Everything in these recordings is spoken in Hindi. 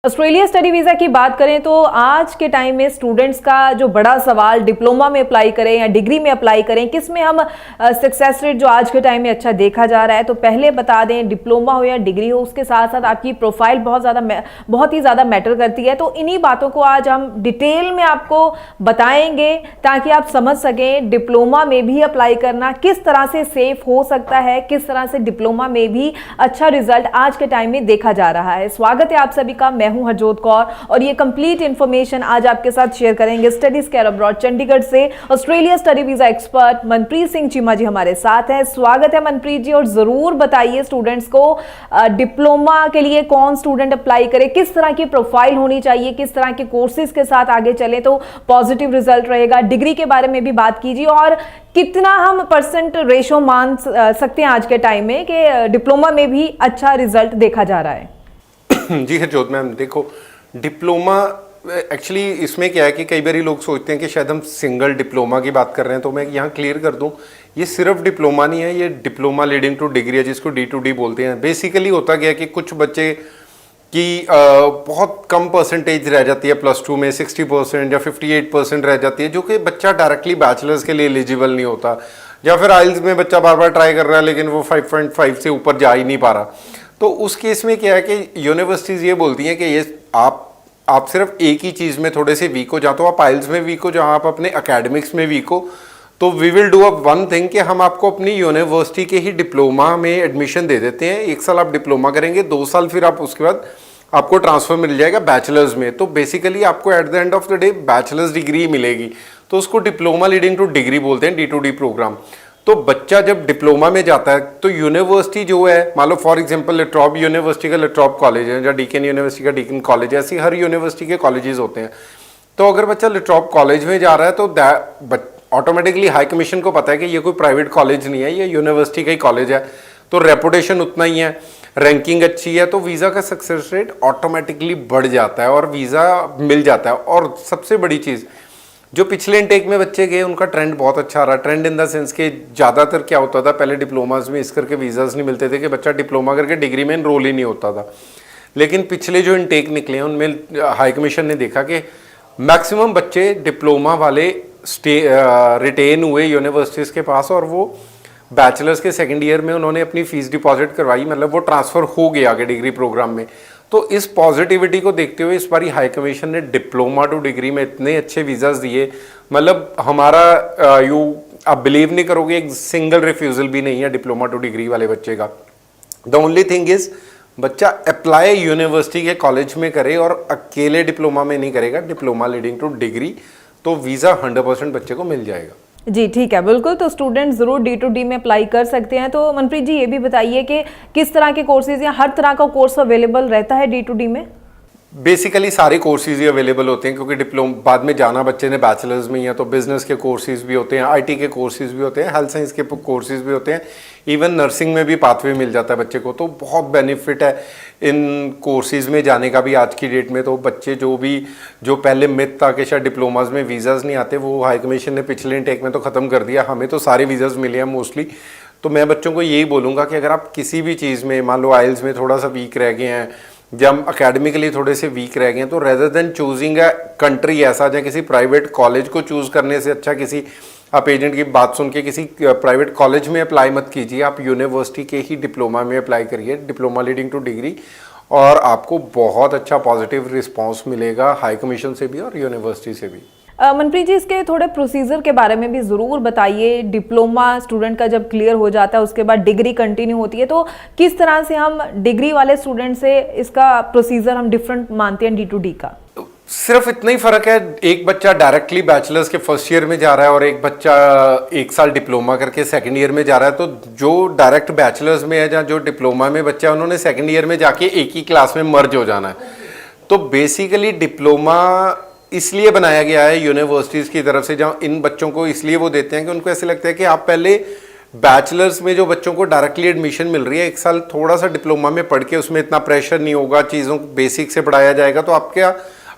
ऑस्ट्रेलिया स्टडी वीज़ा की बात करें तो आज के टाइम में स्टूडेंट्स का जो बड़ा सवाल, डिप्लोमा में अप्लाई करें या डिग्री में अप्लाई करें, किस में हम सक्सेस रेट जो आज के टाइम में अच्छा देखा जा रहा है। तो पहले बता दें, डिप्लोमा हो या डिग्री हो, उसके साथ साथ आपकी प्रोफाइल बहुत ही ज़्यादा मैटर करती है। तो इन्हीं बातों को आज हम डिटेल में आपको बताएंगे ताकि आप समझ सकें डिप्लोमा में भी अप्लाई करना किस तरह से सेफ हो सकता है, किस तरह से डिप्लोमा में भी अच्छा रिजल्ट आज के टाइम में देखा जा रहा है। स्वागत है आप सभी का, मैं हूं हरजोत कौर और ये कंप्लीट इंफॉर्मेशन आज आपके साथ शेयर करेंगे स्टडीज केयर अब्रॉड चंडीगढ़ से Australia study visa expert Manpreet Singh Cheema ji हमारे साथ हैं। स्वागत है मनप्रीत जी, और जरूर बताइए स्टूडेंट्स को डिप्लोमा के लिए कौन स्टूडेंट अप्लाई करे, किस तरह की प्रोफाइल होनी चाहिए, किस तरह के कोर्सेज के साथ आगे चले तो पॉजिटिव रिजल्ट रहेगा। डिग्री के बारे में भी बात कीजिए और कितना हम परसेंट रेशो मान सकते हैं आज के टाइम में कि डिप्लोमा में भी अच्छा रिजल्ट देखा जा रहा है। जी हरजोत मैम, देखो डिप्लोमा एक्चुअली इसमें क्या है कि कई बार लोग सोचते हैं कि शायद हम सिंगल डिप्लोमा की बात कर रहे हैं, तो मैं यहाँ क्लियर कर दूँ, ये सिर्फ डिप्लोमा नहीं है, ये डिप्लोमा लीडिंग टू डिग्री है जिसको D2D बोलते हैं। बेसिकली होता क्या है कि कुछ बच्चे की बहुत कम परसेंटेज रह जाती है +2 में, 60% या 58% रह जाती है, जो कि बच्चा डायरेक्टली बैचलर्स के लिए एलिजिबल नहीं होता, या फिर आइल्स में बच्चा बार बार ट्राई कर रहा है लेकिन वो 5.5 से ऊपर जा ही नहीं पा रहा। तो उस केस में क्या है कि यूनिवर्सिटीज़ ये बोलती हैं कि ये आप सिर्फ एक ही चीज़ में थोड़े से वीक हो, जहाँ तो आप आइल्स में वीक हो, जहाँ आप अपने एकेडमिक्स में वीक हो, तो we will do one thing कि हम आपको अपनी यूनिवर्सिटी के ही डिप्लोमा में एडमिशन दे देते हैं। 1 साल आप डिप्लोमा करेंगे, 2 साल फिर आप उसके बाद आपको ट्रांसफर मिल जाएगा बैचलर्स में। तो बेसिकली आपको at the end of the day bachelors degree मिलेगी, तो उसको डिप्लोमा लीडिंग टू डिग्री बोलते हैं, D2D प्रोग्राम। तो बच्चा जब डिप्लोमा में जाता है तो यूनिवर्सिटी जो है, मान लो फॉर एग्जांपल लेट्रॉप यूनिवर्सिटी का लेट्रॉप कॉलेज है, या डीकन यूनिवर्सिटी का डीकन कॉलेज है, ऐसी हर यूनिवर्सिटी के कॉलेजेस होते हैं। तो अगर बच्चा लेट्रॉप कॉलेज में जा रहा है तो ऑटोमेटिकली हाई कमीशन को पता है कि ये कोई प्राइवेट कॉलेज नहीं है, ये यूनिवर्सिटी का ही कॉलेज है, तो रेपुटेशन उतना ही है, रैंकिंग अच्छी है, तो वीज़ा का सक्सेस रेट ऑटोमेटिकली बढ़ जाता है और वीज़ा मिल जाता है। और सबसे बड़ी चीज़, जो पिछले इनटेक में बच्चे गए उनका ट्रेंड बहुत अच्छा रहा। ट्रेंड इन द सेंस के ज़्यादातर क्या होता था, पहले डिप्लोमाज में इस करके वीज़ाज नहीं मिलते थे कि बच्चा डिप्लोमा करके डिग्री में इनरोल ही नहीं होता था। लेकिन पिछले जो इनटेक निकले हैं उनमें हाई कमीशन ने देखा कि मैक्सिमम बच्चे डिप्लोमा वाले रिटेन हुए यूनिवर्सिटीज़ के पास, और वो बैचलर्स के सेकेंड ईयर में उन्होंने अपनी फ़ीस डिपॉजिट करवाई, मतलब वो ट्रांसफ़र हो गया आगे डिग्री प्रोग्राम में। तो इस पॉजिटिविटी को देखते हुए इस बार हाई कमीशन ने डिप्लोमा टू डिग्री में इतने अच्छे वीज़ाज दिए, मतलब हमारा आप बिलीव नहीं करोगे, एक सिंगल रिफ्यूज़ल भी नहीं है डिप्लोमा टू डिग्री वाले बच्चे का। द ओनली थिंग इज़ बच्चा अप्लाई यूनिवर्सिटी के कॉलेज में करे और अकेले डिप्लोमा में नहीं करेगा, डिप्लोमा लीडिंग टू डिग्री, तो वीज़ा 100% बच्चे को मिल जाएगा। जी ठीक है, बिल्कुल। तो स्टूडेंट ज़रूर D2D में अप्लाई कर सकते हैं। तो मनप्रीत जी ये भी बताइए कि किस तरह के कोर्सेज या हर तरह का कोर्स अवेलेबल रहता है D2D में? बेसिकली सारे कोर्सेज ही अवेलेबल होते हैं, क्योंकि डिप्लोमा बाद में जाना बच्चे ने बैचलर्स में ही है, तो बिजनेस के कोर्सेज भी होते हैं, IT के कोर्सेज भी होते हैं, हेल्थ साइंस के कोर्सेज भी होते हैं, इवन नर्सिंग में भी पाथवे मिल जाता है बच्चे को। तो बहुत बेनिफिट है इन कोर्सेज में जाने का भी आज की डेट में। तो बच्चे जो पहले मिथ था कि शायद डिप्लोमाज में वीज़ाज़ नहीं आते, वो हाई कमीशन ने पिछले इनटेक में तो ख़त्म कर दिया। हमें तो सारे वीज़ाज़ मिले हैं मोस्टली। तो मैं बच्चों को यही बोलूँगा कि अगर आप किसी भी चीज़ में, मान लो आइल्स में थोड़ा सा वीक रह गए हैं, जब अकेडमिकली थोड़े से वीक रह गए हैं, तो rather than choosing a country ऐसा या किसी प्राइवेट कॉलेज को चूज़ करने से अच्छा किसी आप एजेंट की बात सुन के किसी प्राइवेट कॉलेज में अप्लाई मत कीजिए, आप यूनिवर्सिटी के ही डिप्लोमा में अप्लाई करिए, डिप्लोमा लीडिंग टू डिग्री, और आपको बहुत अच्छा पॉजिटिव रिस्पॉन्स मिलेगा हाई कमीशन से भी और यूनिवर्सिटी से भी। मनप्रीत जी इसके थोड़े प्रोसीजर के बारे में भी ज़रूर बताइए। डिप्लोमा स्टूडेंट का जब क्लियर हो जाता है उसके बाद डिग्री कंटिन्यू होती है, तो किस तरह से हम डिग्री वाले स्टूडेंट से इसका प्रोसीजर हम डिफरेंट मानते हैं D2D का? सिर्फ इतना ही फ़र्क है, एक बच्चा डायरेक्टली बैचलर्स के फर्स्ट ईयर में जा रहा है और एक बच्चा 1 साल डिप्लोमा करके सेकंड ईयर में जा रहा है। तो जो डायरेक्ट बैचलर्स में है या जो डिप्लोमा में बच्चा है, उन्होंने सेकंड ईयर में जाके एक ही क्लास में मर्ज हो जाना है। तो बेसिकली डिप्लोमा इसलिए बनाया गया है यूनिवर्सिटीज़ की तरफ से, जहाँ इन बच्चों को इसलिए वो देते हैं कि उनको ऐसे लगता है कि आप पहले बैचलर्स में जो बच्चों को डायरेक्टली एडमिशन मिल रही है, 1 साल थोड़ा सा डिप्लोमा में पढ़ के उसमें इतना प्रेशर नहीं होगा, चीज़ों को बेसिक से पढ़ाया जाएगा, तो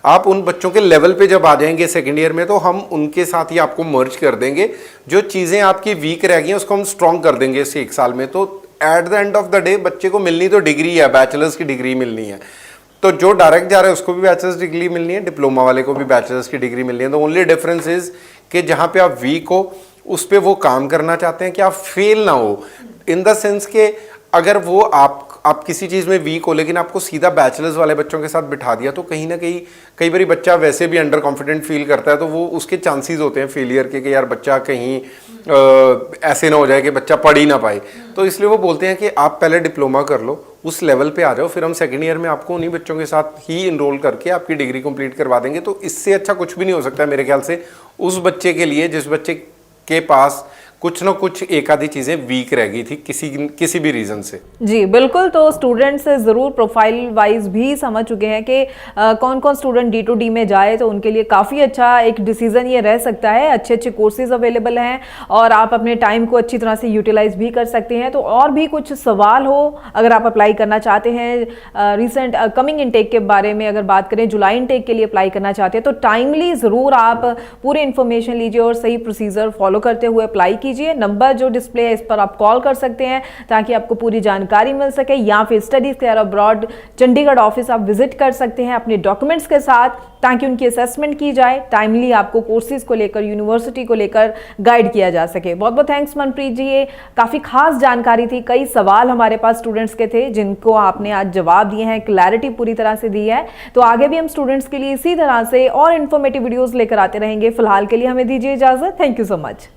आप उन बच्चों के लेवल पे जब आ जाएंगे सेकेंड ईयर में, तो हम उनके साथ ही आपको मर्ज कर देंगे। जो चीज़ें आपकी वीक रह गई हैं उसको हम स्ट्रॉन्ग कर देंगे इस 1 साल में। तो at the end of the day बच्चे को मिलनी तो डिग्री है, बैचलर्स की डिग्री मिलनी है। तो जो डायरेक्ट जा रहा है उसको भी बैचलर्स डिग्री मिलनी है, डिप्लोमा वाले को भी बैचलर्स की डिग्री मिलनी है। द ओनली डिफरेंस इज कि जहाँ पे आप वीक हो उस पे वो काम करना चाहते हैं कि आप फेल ना हो, इन द सेंस कि अगर वो आप किसी चीज़ में वीक हो लेकिन आपको सीधा बैचलर्स वाले बच्चों के साथ बिठा दिया तो कहीं ना कहीं कई बार बच्चा वैसे भी अंडर कॉन्फिडेंट फील करता है, तो वो उसके चांसेस होते हैं फेलियर के कि यार बच्चा कहीं ऐसे ना हो जाए कि बच्चा पढ़ ही ना पाए। तो इसलिए वो बोलते हैं कि आप पहले डिप्लोमा कर लो, उस लेवल पे आ जाओ, फिर हम सेकेंड ईयर में आपको उन्हीं बच्चों के साथ ही इनरोल करके आपकी डिग्री कंप्लीट करवा देंगे। तो इससे अच्छा कुछ भी नहीं हो सकता मेरे ख्याल से उस बच्चे के लिए जिस बच्चे के पास कुछ ना कुछ एक आधी चीजें वीक रह गई थी किसी भी रीजन से। जी बिल्कुल, तो स्टूडेंट्स ज़रूर प्रोफाइल वाइज भी समझ चुके हैं कि कौन कौन स्टूडेंट D2D में जाए, तो उनके लिए काफ़ी अच्छा एक डिसीजन ये रह सकता है। अच्छे अच्छे कोर्सेज अवेलेबल हैं और आप अपने टाइम को अच्छी तरह से यूटिलाइज भी कर सकते हैं। तो और भी कुछ सवाल हो, अगर आप अप्लाई करना चाहते हैं रिसेंट कमिंग इनटेक के बारे में अगर बात करें, जुलाई इनटेक के लिए अप्लाई करना चाहते हैं, तो टाइमली ज़रूर आप पूरे इन्फॉर्मेशन लीजिए और सही प्रोसीजर फॉलो करते हुए अप्लाई कीजिए। नंबर जो डिस्प्ले है इस पर आप कॉल कर सकते हैं ताकि आपको पूरी जानकारी मिल सके, या फिर studies care abroad Chandigarh office आप विजिट कर सकते हैं अपने डॉक्यूमेंट्स के साथ, ताकि उनकी असेसमेंट की जाए, टाइमली आपको कोर्सेज को लेकर, यूनिवर्सिटी को लेकर गाइड किया जा सके। बहुत बहुत थैंक्स मनप्रीत जी, ये काफ़ी खास जानकारी थी। कई सवाल हमारे पास स्टूडेंट्स के थे जिनको आपने आज जवाब दिए हैं, क्लैरिटी पूरी तरह से दी है। तो आगे भी हम स्टूडेंट्स के लिए इसी तरह से और इन्फॉर्मेटिव वीडियोज़ लेकर आते रहेंगे। फिलहाल के लिए हमें दीजिए इजाज़त। Thank you so much.